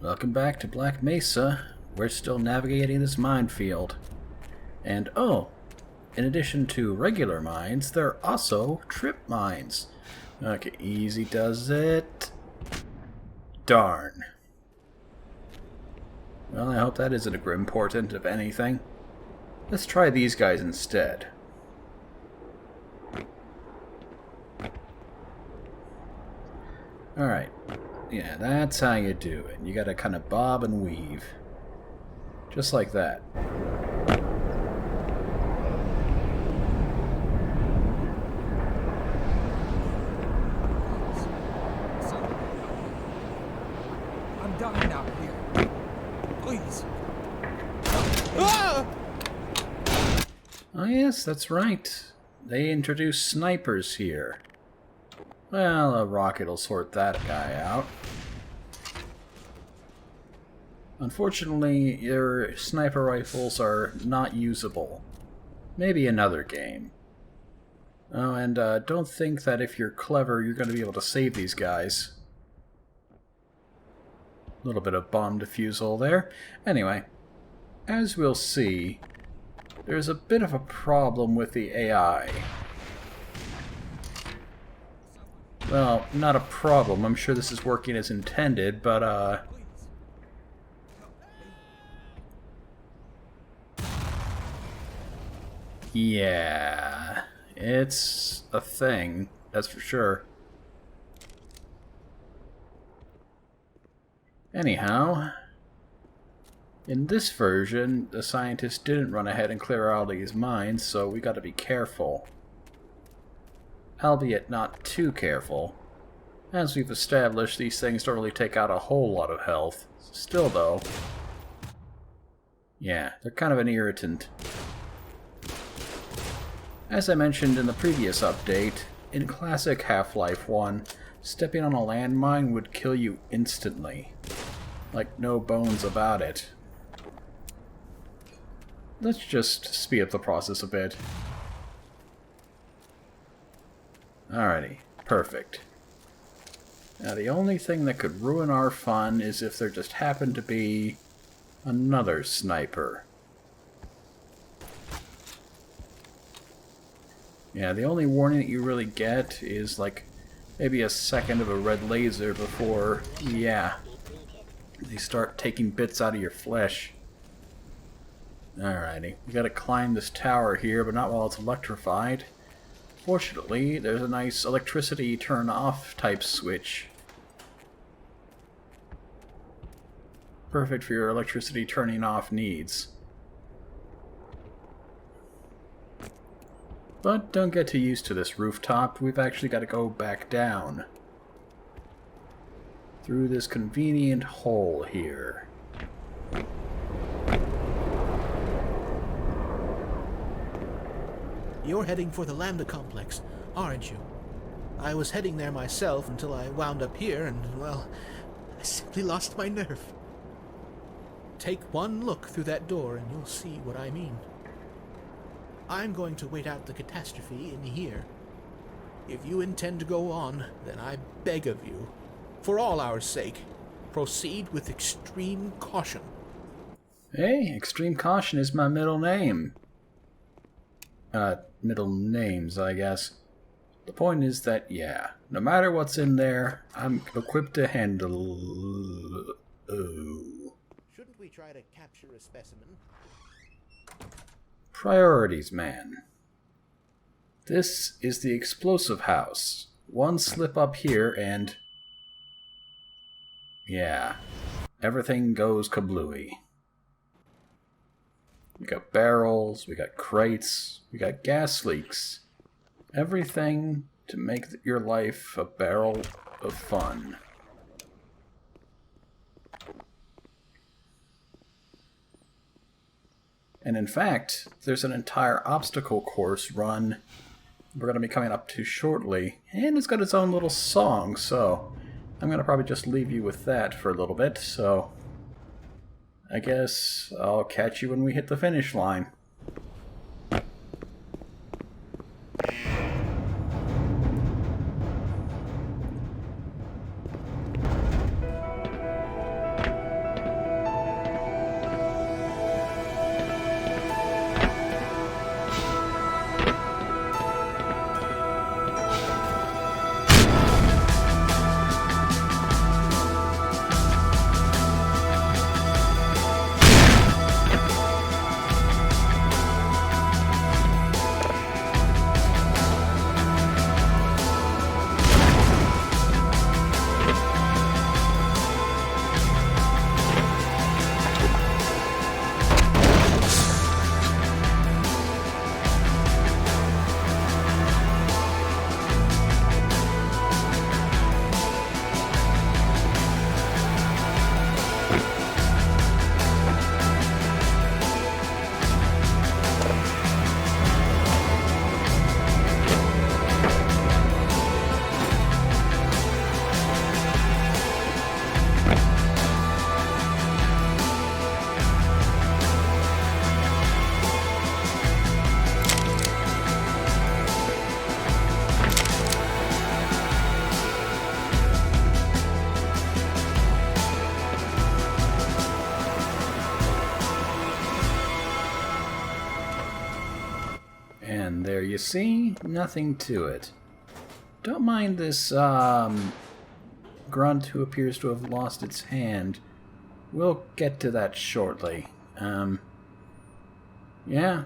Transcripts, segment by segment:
Welcome back to Black Mesa. We're still navigating this minefield. And oh, in addition to regular mines, there are also trip mines. Okay, easy does it. Darn. Well, I hope that isn't a grim portent of anything. Let's try these guys instead. Alright. Yeah, that's how you do it. You gotta kind of bob and weave. Just like that. I'm dying out here. Please. Ah! Oh yes, that's right. They introduced snipers here. Well, a rocket will sort that guy out. Unfortunately, your sniper rifles are not usable. Maybe another game. Oh, and don't think that if you're clever, you're going to be able to save these guys. A little bit of bomb defusal there. Anyway, as we'll see, there's a bit of a problem with the AI. Well, not a problem. I'm sure this is working as intended, but, yeah, it's a thing, that's for sure. Anyhow, in this version, the scientists didn't run ahead and clear out these mines, so we gotta be careful. Albeit not too careful. As we've established, these things don't really take out a whole lot of health. Still, though, yeah, they're kind of an irritant. As I mentioned in the previous update, in classic Half-Life 1, stepping on a landmine would kill you instantly. Like, no bones about it. Let's just speed up the process a bit. Alrighty, perfect. Now the only thing that could ruin our fun is if there just happened to be another sniper. Yeah, the only warning that you really get is like maybe a second of a red laser before, yeah, they start taking bits out of your flesh. Alrighty, we gotta climb this tower here, but not while it's electrified. Fortunately, there's a nice electricity turn-off type switch. Perfect for your electricity turning off needs. But don't get too used to this rooftop. We've actually got to go back down. Through this convenient hole here. You're heading for the Lambda complex, aren't you? I was heading there myself until I wound up here and, well, I simply lost my nerve. Take one look through that door and you'll see what I mean. I'm going to wait out the catastrophe in here. If you intend to go on, then I beg of you, for all our sake, proceed with extreme caution. Hey, extreme caution is my middle name. Middle names, I guess. The point is that, yeah, no matter what's in there, I'm equipped to handle... Shouldn't we try to capture a specimen? Priorities, man. This is the explosive house. One slip up here and... yeah, everything goes kablooey. We got barrels, we got crates, we got gas leaks. Everything to make your life a barrel of fun. And in fact, there's an entire obstacle course run we're going to be coming up to shortly. And it's got its own little song, so I'm going to probably just leave you with that for a little bit, so I guess I'll catch you when we hit the finish line. you see? Nothing to it. Don't mind this, grunt who appears to have lost its hand. We'll get to that shortly. Yeah.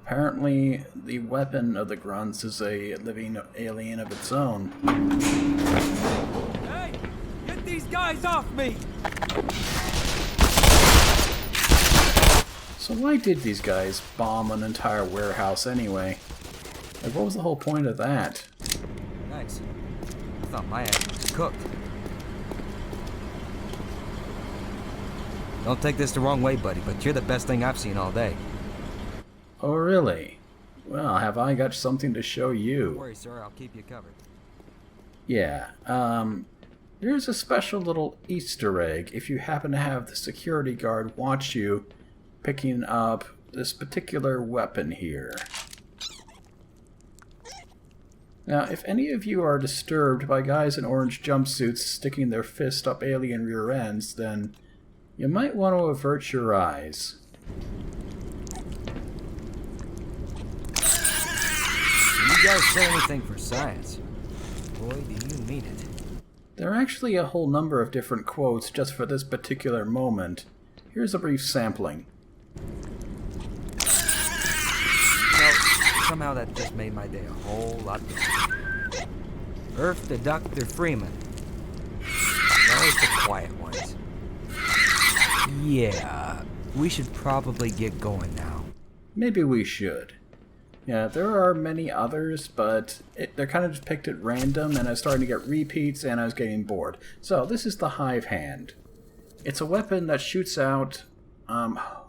Apparently, the weapon of the grunts is a living alien of its own. Hey! Get these guys off me! So why did these guys bomb an entire warehouse anyway? Like, what was the whole point of that? Thanks. I thought my ass was cooked. Don't take this the wrong way, buddy, but you're the best thing I've seen all day. Oh, really? Well, have I got something to show Don't you? worry, sir. I'll keep you covered. Yeah, there's a special little Easter egg if you happen to have the security guard watch you picking up this particular weapon here. Now, if any of you are disturbed by guys in orange jumpsuits sticking their fist up alien rear ends, then you might want to avert your eyes. You guys say anything for science? Boy, do you mean it. There are actually a whole number of different quotes just for this particular moment. Here's a brief sampling. Somehow that just made my day a whole lot better. Earth to Dr. Freeman. Always the quiet ones. Yeah, we should probably get going now. Maybe we should. Yeah, there are many others, but they're kind of just picked at random, and I was starting to get repeats, and I was getting bored. So, this is the Hive Hand. It's a weapon that shoots out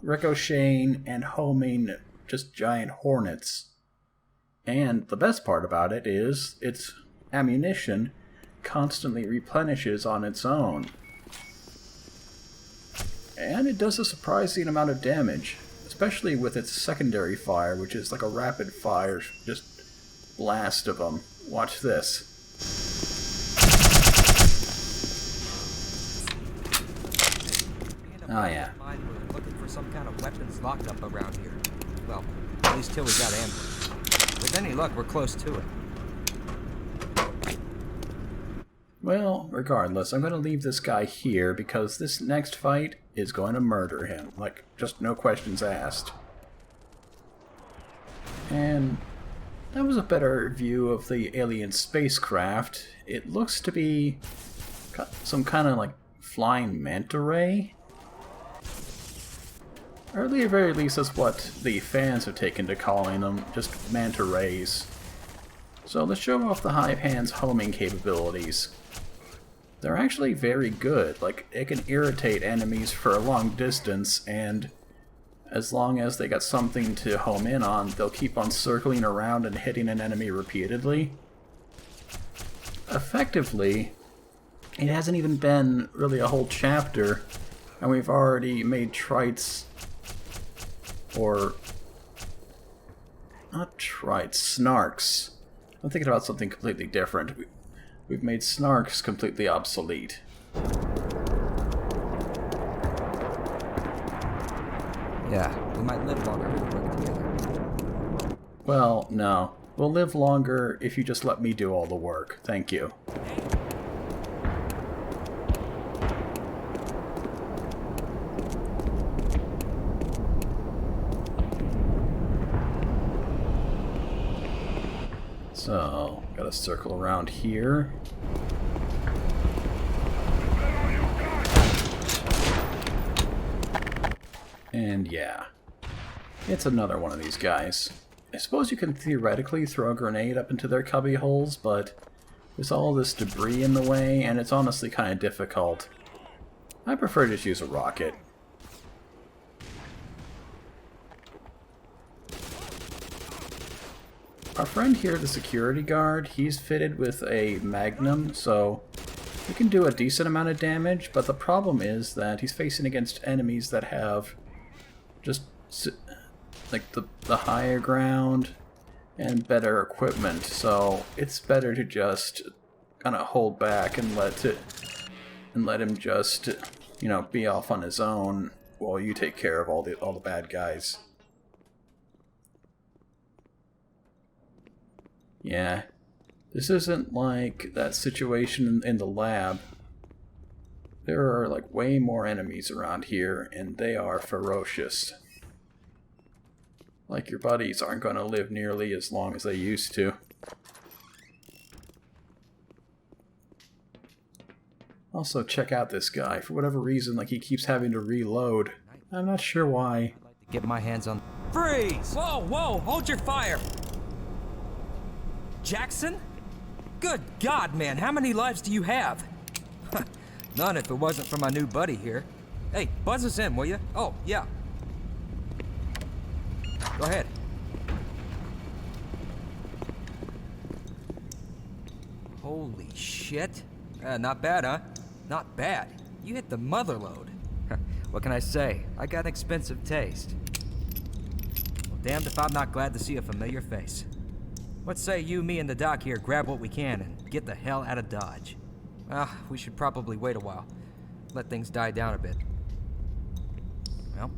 ricocheting and homing just giant hornets. And the best part about it is its ammunition constantly replenishes on its own. And it does a surprising amount of damage, especially with its secondary fire, which is like a rapid fire, just blast of them. Watch this. Oh yeah. We're looking for some kind of weapons locked up around here. Well, at least till we got ambushed. With any luck, we're close to it. Well, regardless, I'm going to leave this guy here because this next fight is going to murder him. Like, just no questions asked. And that was a better view of the alien spacecraft. It looks to be some kind of, like, flying manta ray. Or at the very least, that's what the fans have taken to calling them, just manta rays. So let's show off the Hive Hand's homing capabilities. They're actually very good. Like, it can irritate enemies for a long distance, and as long as they got something to home in on, they'll keep on circling around and hitting an enemy repeatedly. Effectively, it hasn't even been really a whole chapter, and we've already made trites, or not trites, snarks. I'm thinking about something completely different. We've made snarks completely obsolete. Yeah, we might live longer if we work together. Well, no. We'll live longer if you just let me do all the work. Thank you. So, gotta circle around here. And yeah, it's another one of these guys. I suppose you can theoretically throw a grenade up into their cubby holes, but there's all this debris in the way, and it's honestly kind of difficult. I prefer to just use a rocket. Our friend here, the security guard, he's fitted with a magnum, so he can do a decent amount of damage, but the problem is that he's facing against enemies that have just like the higher ground and better equipment, so it's better to just kind of hold back and let him just, you know, be off on his own while you take care of all the bad guys. Yeah, this isn't like that situation in the lab. There are like way more enemies around here, and they are ferocious. Like your buddies aren't going to live nearly as long as they used to. Also, check out this guy. For whatever reason, like he keeps having to reload. I'm not sure why. I'd like to get my hands on... Freeze! Whoa, whoa, hold your fire! Jackson? Good God, man, how many lives do you have? None if it wasn't for my new buddy here. Hey, buzz us in, will you? Oh, yeah. Go ahead. Holy shit. Not bad, huh? Not bad. You hit the mother load. What can I say? I got an expensive taste. Well, damned if I'm not glad to see a familiar face. Let's say you, me, and the doc here grab what we can and get the hell out of Dodge. We should probably wait a while. Let things die down a bit. Well,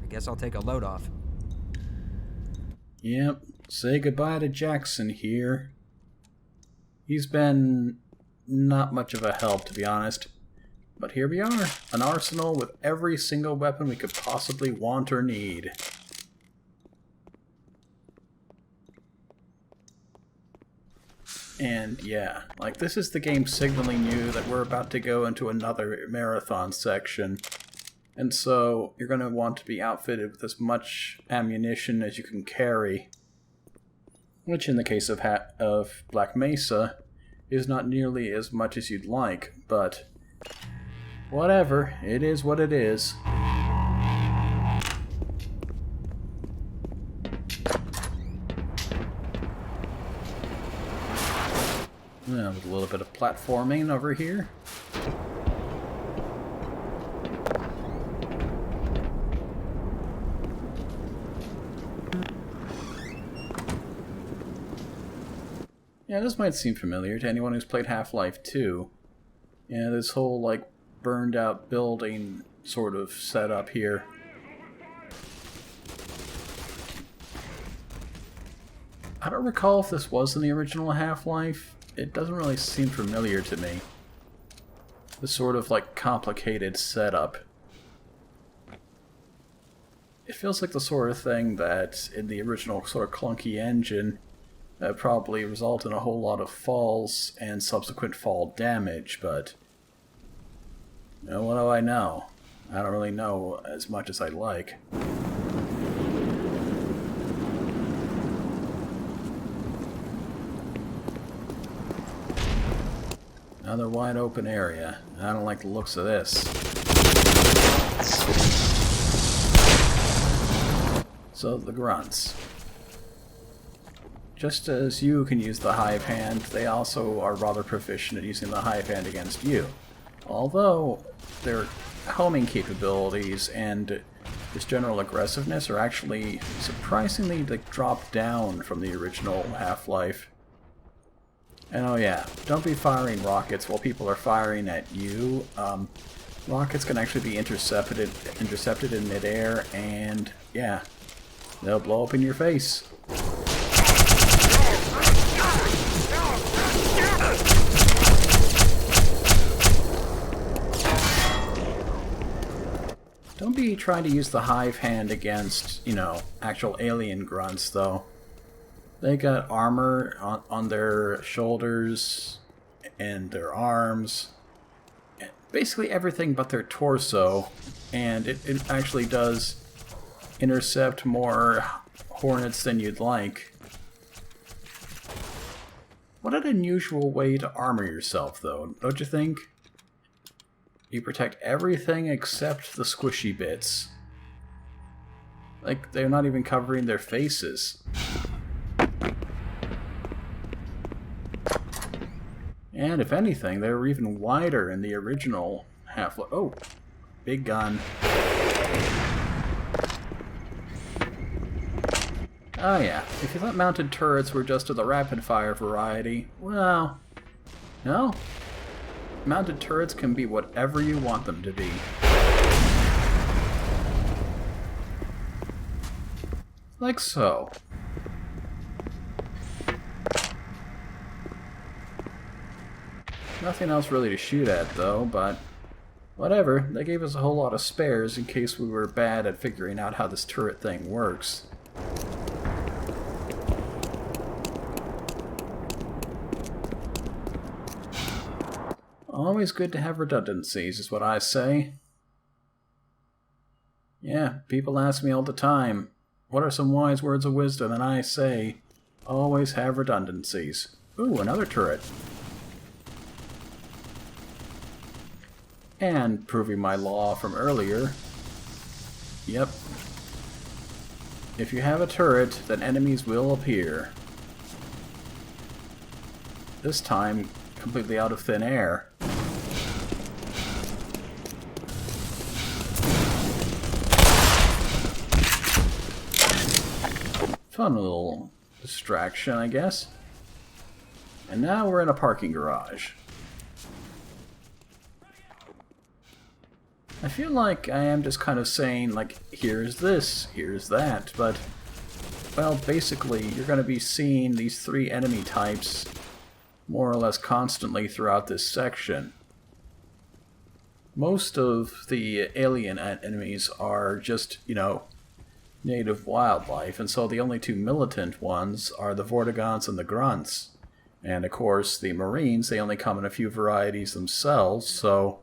I guess I'll take a load off. Yep, say goodbye to Jackson here. He's been not much of a help, to be honest. But here we are, an arsenal with every single weapon we could possibly want or need. And yeah, like this is the game signaling you that we're about to go into another marathon section. And so you're going to want to be outfitted with as much ammunition as you can carry. Which in the case of Black Mesa is not nearly as much as you'd like, but whatever, it is what it is. Well, with a little bit of platforming over here. Yeah, this might seem familiar to anyone who's played Half-Life 2. Yeah, this whole, like, burned out building sort of setup here. I don't recall if this was in the original Half-Life. It doesn't really seem familiar to me. This sort of, like, complicated setup. It feels like the sort of thing that, in the original sort of clunky engine, that probably result in a whole lot of falls and subsequent fall damage, but you know, what do I know? I don't really know as much as I'd like. Another wide open area. I don't like the looks of this. So the grunts. Just as you can use the hive hand, they also are rather proficient at using the hive hand against you. Although their homing capabilities and just general aggressiveness are actually surprisingly dropped down from the original Half-Life. And oh yeah, don't be firing rockets while people are firing at you. Rockets can actually be intercepted in midair, and yeah, they'll blow up in your face. Don't be trying to use the hive hand against, you know, actual alien grunts, though. They got armor on their shoulders and their arms. Basically everything but their torso. And it actually does intercept more hornets than you'd like. What an unusual way to armor yourself, though, don't you think? You protect everything except the squishy bits. Like, they're not even covering their faces. And if anything, they were even wider in the original Half-Life. Oh, big gun. Oh yeah, if you thought mounted turrets were just of the rapid-fire variety, well, no. Mounted turrets can be whatever you want them to be. Like so. Nothing else really to shoot at, though, but whatever. They gave us a whole lot of spares in case we were bad at figuring out how this turret thing works. Always good to have redundancies, is what I say. Yeah, people ask me all the time, what are some wise words of wisdom? And I say, always have redundancies. Ooh, another turret. And proving my law from earlier, yep. If you have a turret, then enemies will appear. This time, completely out of thin air. Fun little distraction, I guess. And now we're in a parking garage. I feel like I am just kind of saying, like, here's this, here's that, but, well, basically, you're going to be seeing these three enemy types more or less constantly throughout this section. Most of the alien enemies are just, you know, native wildlife, and so the only two militant ones are the Vortigons and the Grunts. And, of course, the Marines, they only come in a few varieties themselves, so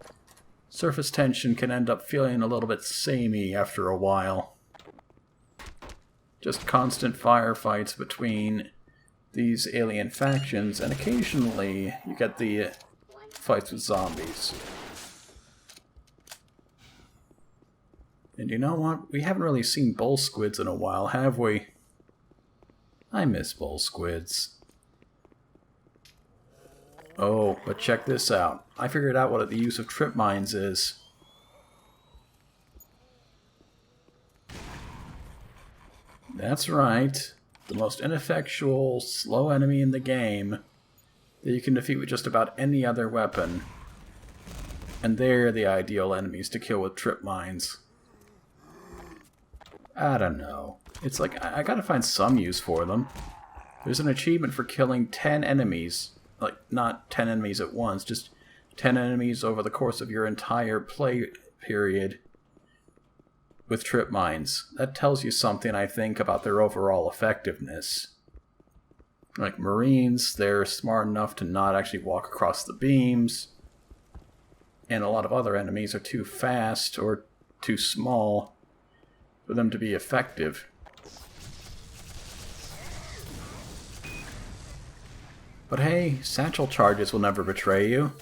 surface tension can end up feeling a little bit samey after a while. Just constant firefights between these alien factions, and occasionally you get the fights with zombies. And you know what? We haven't really seen bull squids in a while, have we? I miss bull squids. Oh, but check this out. I figured out what the use of trip mines is. That's right. The most ineffectual, slow enemy in the game that you can defeat with just about any other weapon. And they're the ideal enemies to kill with trip mines. I don't know. It's like, I gotta find some use for them. There's an achievement for killing 10 enemies. Like, not 10 enemies at once, just 10 enemies over the course of your entire play period with trip mines. That tells you something, I think, about their overall effectiveness. Like Marines, they're smart enough to not actually walk across the beams, and a lot of other enemies are too fast or too small for them to be effective. But hey, satchel charges will never betray you.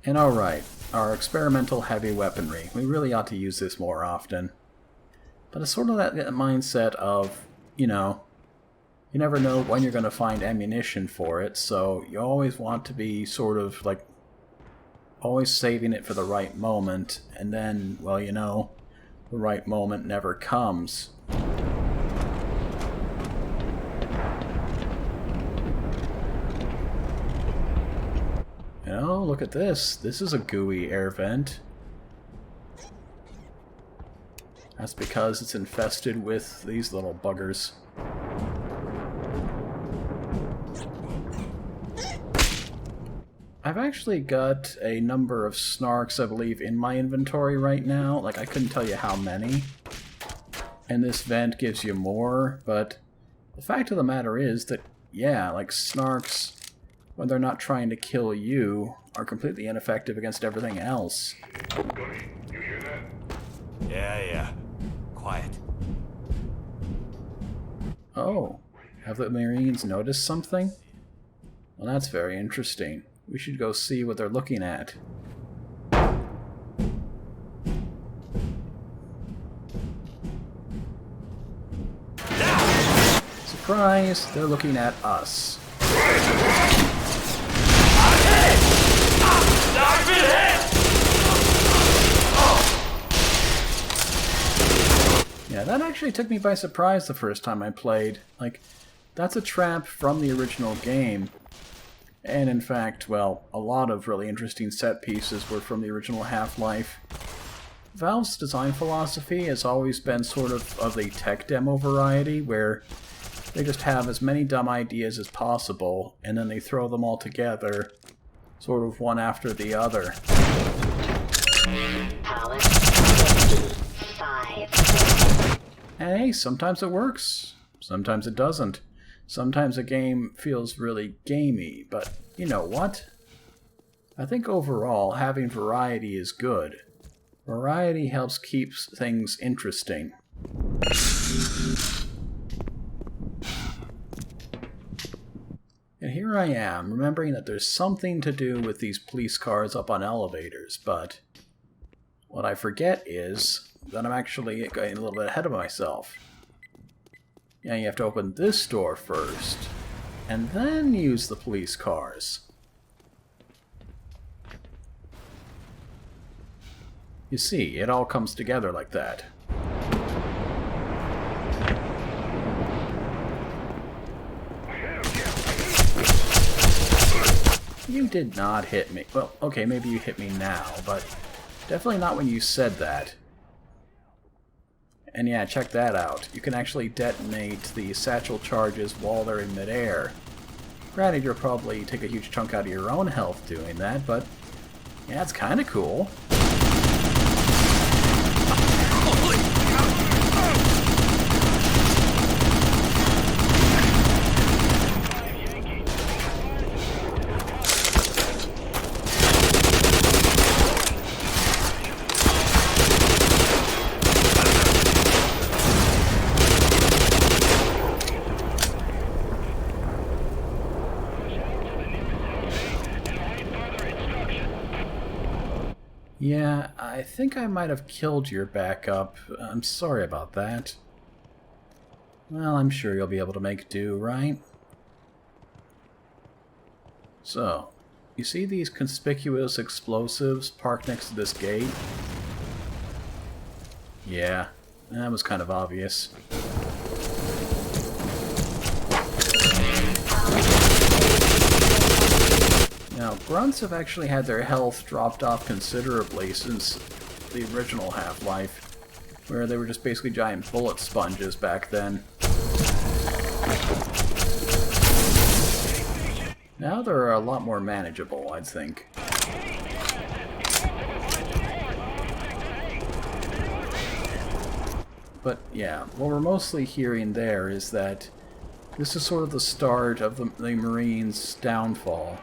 And alright, our experimental heavy weaponry. We really ought to use this more often. But it's sort of that mindset of, you know, you never know when you're going to find ammunition for it, so you always want to be sort of, like, always saving it for the right moment, and then, well, you know, the right moment never comes. You know, look at this. This is a gooey air vent. That's because it's infested with these little buggers. I've actually got a number of snarks, I believe, in my inventory right now. Like, I couldn't tell you how many. And this vent gives you more, but the fact of the matter is that, yeah, like, snarks, when they're not trying to kill you, are completely ineffective against everything else. Gunny, you hear that? Yeah. Quiet. Oh, have the Marines noticed something? Well, that's very interesting. We should go see what they're looking at. Surprise! They're looking at us. Yeah, that actually took me by surprise the first time I played. Like, that's a trap from the original game. And in fact, well, a lot of really interesting set pieces were from the original Half-Life. Valve's design philosophy has always been sort of the tech demo variety, where they just have as many dumb ideas as possible, and then they throw them all together, sort of one after the other. Power 5. And hey, sometimes it works, sometimes it doesn't. Sometimes a game feels really gamey, but you know what? I think overall, having variety is good. Variety helps keep things interesting. And here I am, remembering that there's something to do with these police cars up on elevators, but what I forget is that I'm actually getting a little bit ahead of myself. Yeah, you have to open this door first, and then use the police cars. You see, it all comes together like that. You did not hit me. Well, okay, maybe you hit me now, but definitely not when you said that. And yeah, check that out. You can actually detonate the satchel charges while they're in midair. Granted, you'll probably take a huge chunk out of your own health doing that, but yeah, it's kind of cool. Yeah, I think I might have killed your backup. I'm sorry about that. Well, I'm sure you'll be able to make do, right? So, you see these conspicuous explosives parked next to this gate? Yeah, that was kind of obvious. Now, grunts have actually had their health dropped off considerably since the original Half-Life, where they were just basically giant bullet sponges back then. Now they're a lot more manageable, I'd think. But yeah, what we're mostly hearing there is that this is sort of the start of the Marines' downfall.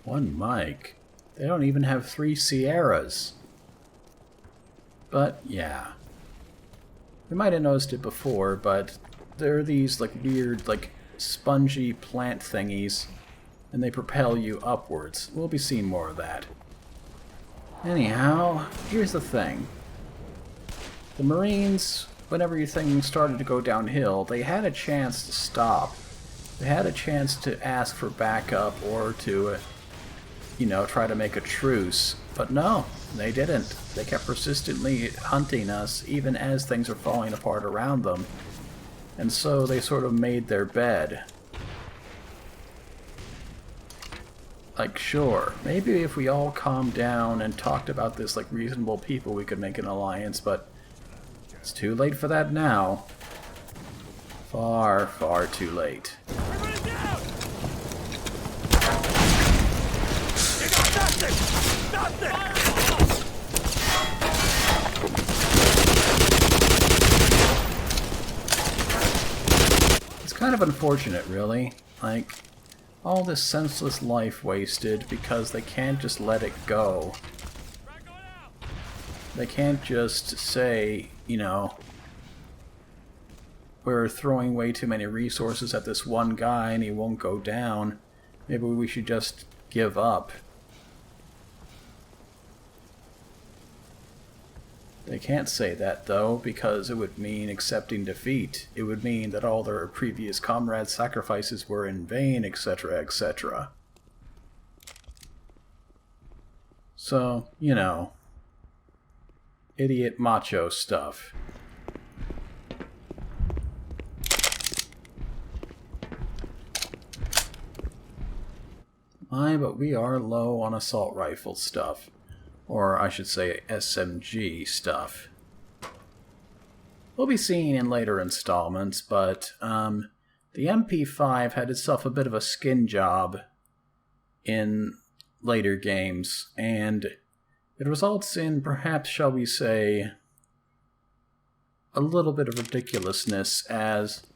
One mic. They don't even have 3 Sierras. But yeah. You might have noticed it before, but there are these like weird, like spongy plant thingies, and they propel you upwards. We'll be seeing more of that. Anyhow, here's the thing. The Marines, whenever things started to go downhill, they had a chance to stop. They had a chance to ask for backup or to you know, try to make a truce. But no, they didn't. They kept persistently hunting us, even as things are falling apart around them. And so they sort of made their bed. Like, sure, maybe if we all calmed down and talked about this like reasonable people, we could make an alliance, but it's too late for that now. Far, far too late. It's kind of unfortunate, really. Like, all this senseless life wasted because they can't just let it go. They can't just say, you know, we're throwing way too many resources at this one guy and he won't go down. Maybe we should just give up. They can't say that, though, because it would mean accepting defeat. It would mean that all their previous comrades' sacrifices were in vain, etc., etc. So, you know, idiot macho stuff. My, but we are low on assault rifle stuff. Or I should say SMG stuff. We'll be seeing in later installments, but the MP5 had itself a bit of a skin job in later games, and it results in perhaps, shall we say, a little bit of ridiculousness as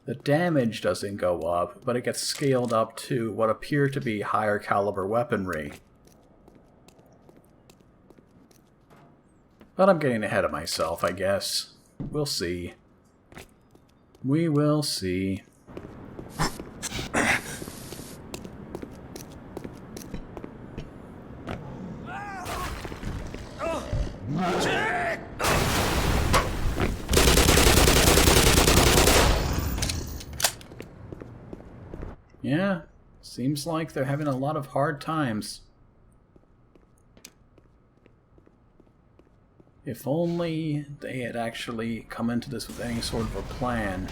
the damage doesn't go up, but it gets scaled up to what appear to be higher caliber weaponry. But I'm getting ahead of myself, I guess. We'll see. We will see. Yeah, seems like they're having a lot of hard times. If only they had actually come into this with any sort of a plan.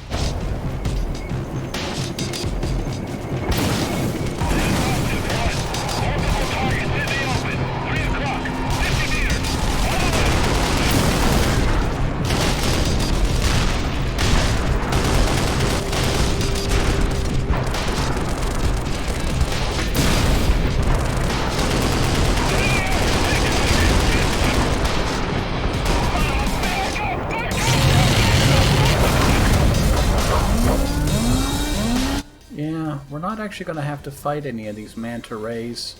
We're not actually going to have to fight any of these manta rays.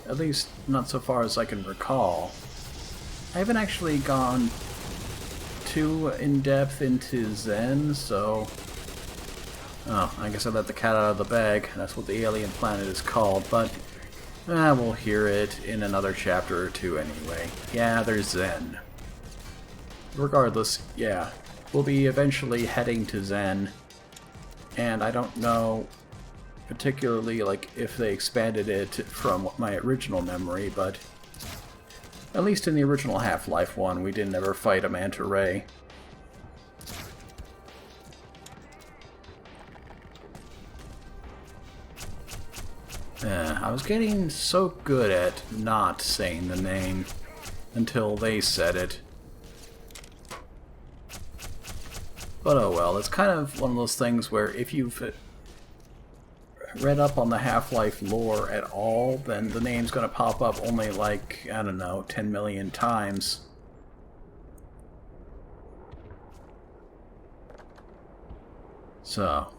At least, not so far as I can recall. I haven't actually gone too in-depth into Zen, so... Oh, I guess I let the cat out of the bag. That's what the alien planet is called, but... we'll hear it in another chapter or two anyway. Yeah, there's Zen. Regardless, yeah. We'll be eventually heading to Zen. And I don't know particularly like if they expanded it from my original memory, but at least in the original Half-Life 1 we didn't ever fight a manta ray. I was getting so good at not saying the name until they said it. But oh well, it's kind of one of those things where if you've read up on the Half-Life lore at all, then the name's going to pop up only like, I don't know, 10 million times. So,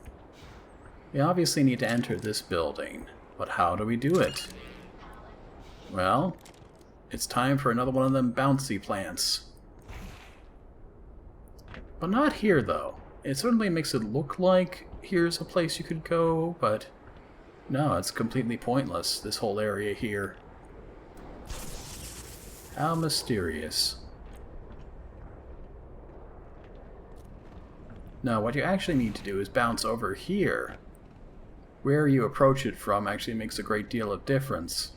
we obviously need to enter this building, but how do we do it? Well, it's time for another one of them bouncy plants. But not here, though. It certainly makes it look like here's a place you could go, but no, it's completely pointless, this whole area here. How mysterious. No, what you actually need to do is bounce over here. Where you approach it from actually makes a great deal of difference.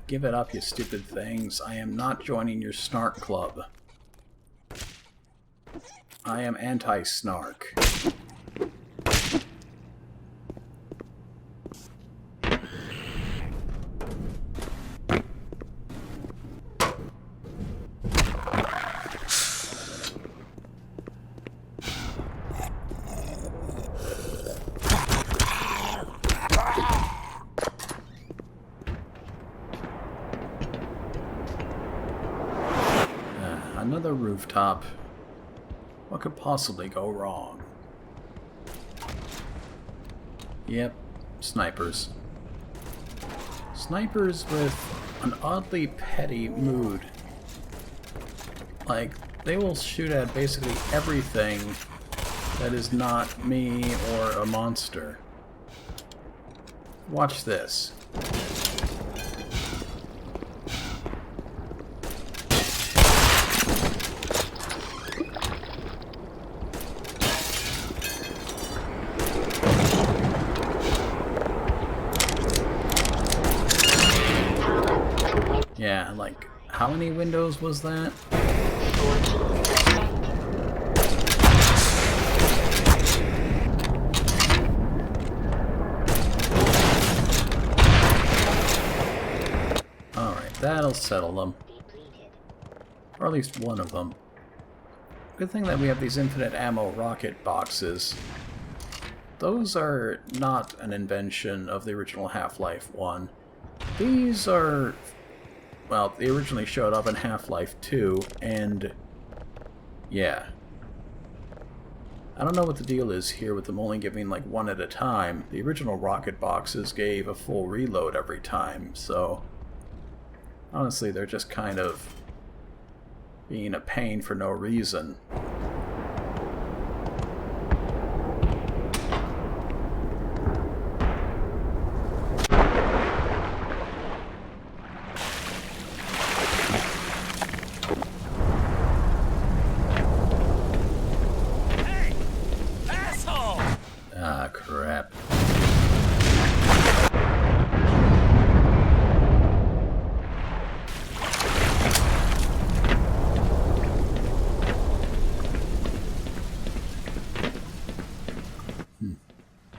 Give it up, you stupid things. I am not joining your snark club. I am anti-snark. Another rooftop. What could possibly go wrong? Yep, snipers. Snipers with an oddly petty mood. Like, they will shoot at basically everything that is not me or a monster. Watch this. Yeah, like, how many windows was that? Alright, that'll settle them. Or at least one of them. Good thing that we have these infinite ammo rocket boxes. Those are not an invention of the original Half-Life 1. These are... well, they originally showed up in Half-Life 2, and... yeah. I don't know what the deal is here with them only giving like one at a time. The original rocket boxes gave a full reload every time, so... honestly, they're just kind of being a pain for no reason. Hey! Asshole! Ah, crap.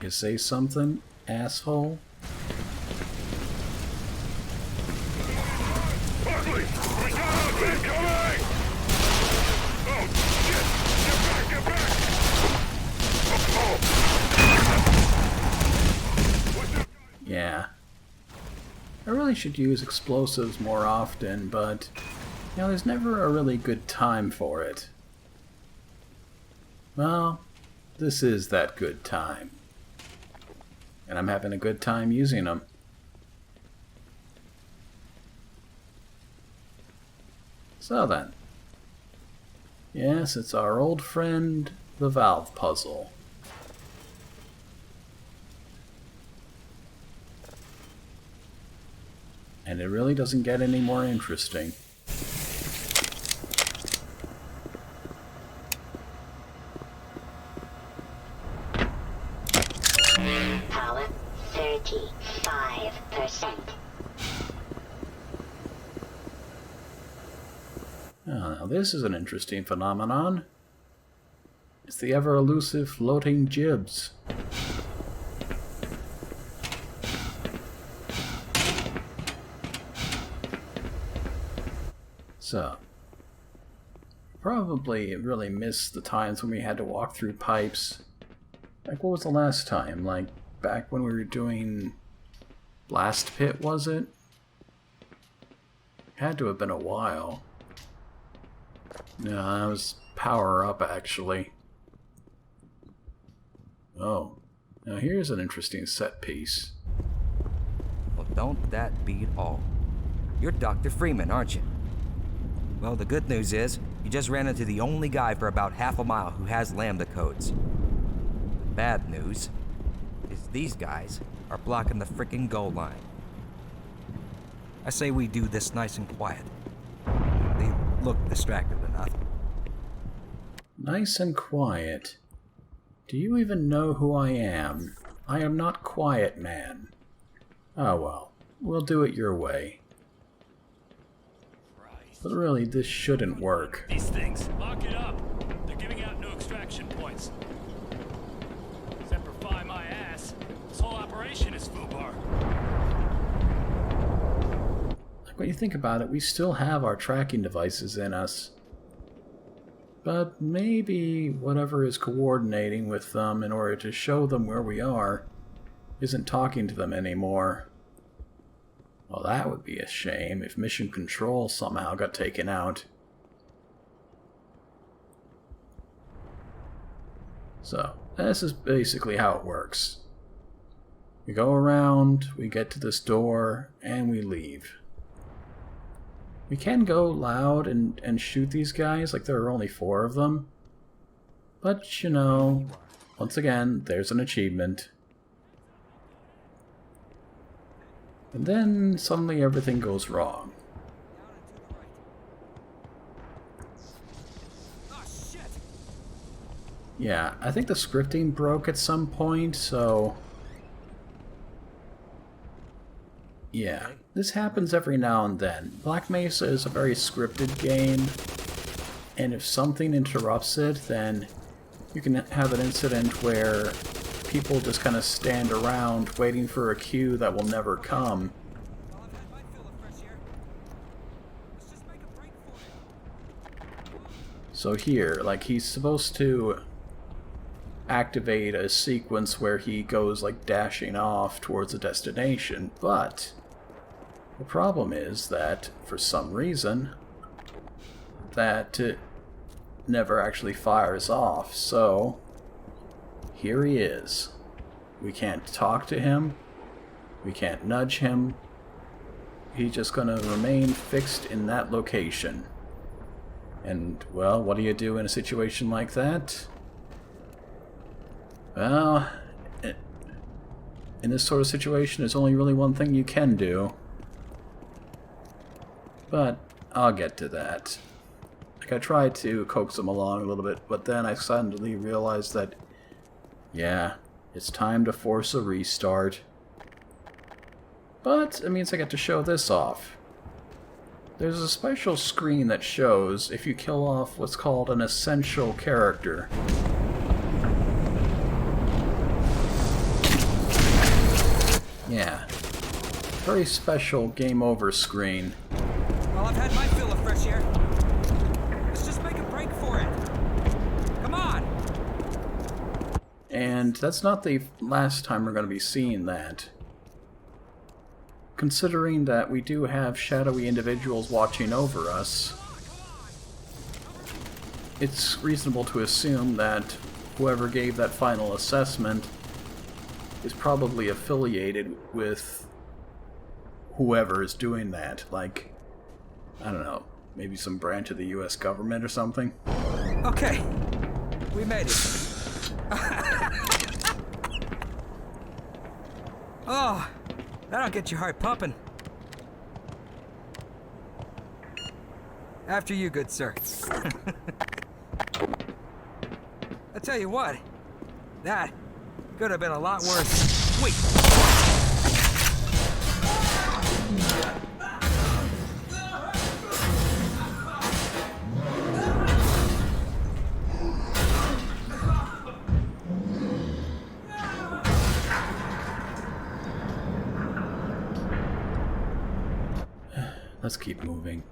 You say something, asshole? Buckley! We got outfit coming! Oh, shit! Get back, get back! Oh. Yeah. I really should use explosives more often, but, you know, there's never a really good time for it. Well, this is that good time. And I'm having a good time using them. So then. Yes, it's our old friend, the valve puzzle. And it really doesn't get any more interesting. Power 35%. Now this is an interesting phenomenon. It's the ever-elusive floating jibs. So, probably really missed the times when we had to walk through pipes. Like, what was the last time? Like, back when we were doing Blast Pit, was it? Had to have been a while. No, that was Power Up, actually. Oh, now here's an interesting set piece. Well, don't that beat all? You're Dr. Freeman, aren't you? Well, the good news is, you just ran into the only guy for about half a mile who has lambda codes. The bad news is these guys are blocking the frickin' goal line. I say we do this nice and quiet. They look distracted enough. Nice and quiet. Do you even know who I am? I am not Quiet Man. Oh well, we'll do it your way. But really, this shouldn't work. These things. Lock it up. They're giving out new extraction points. Semper my ass. This whole operation is FUBAR. Like, when you think about it, we still have our tracking devices in us. But maybe whatever is coordinating with them in order to show them where we are isn't talking to them anymore. Well, that would be a shame if Mission Control somehow got taken out. So, this is basically how it works. We go around, we get to this door, and we leave. We can go loud and shoot these guys, like there are only 4 of them. But, you know, once again, there's an achievement. And then suddenly everything goes wrong. Yeah, I think the scripting broke at some point, so... Yeah, this happens every now and then. Black Mesa is a very scripted game, and if something interrupts it, then you can have an incident where people just kind of stand around waiting for a cue that will never come. So here, like, he's supposed to activate a sequence where he goes, like, dashing off towards a destination, but the problem is that, for some reason, that never actually fires off, so here he is. We can't talk to him, we can't nudge him, he's just gonna remain fixed in that location. And, well, what do you do in a situation like that? Well, in this sort of situation, there's only really one thing you can do. But I'll get to that. Like, I tried to coax him along a little bit, but then I suddenly realized that, yeah, it's time to force a restart. But it means I get to show this off. There's a special screen that shows if you kill off what's called an essential character. Yeah. Very special game over screen. Well, I've had my fill of fresh air. Let's just make a break for it. Come on! And that's not the last time we're going to be seeing that. Considering that we do have shadowy individuals watching over us, it's reasonable to assume that whoever gave that final assessment is probably affiliated with whoever is doing that. Like, I don't know, maybe some branch of the US government or something. Okay, we made it. Oh, that'll get your heart pumping. After you, good sir. I tell you what, that could have been a lot worse. Wait. Let's keep moving.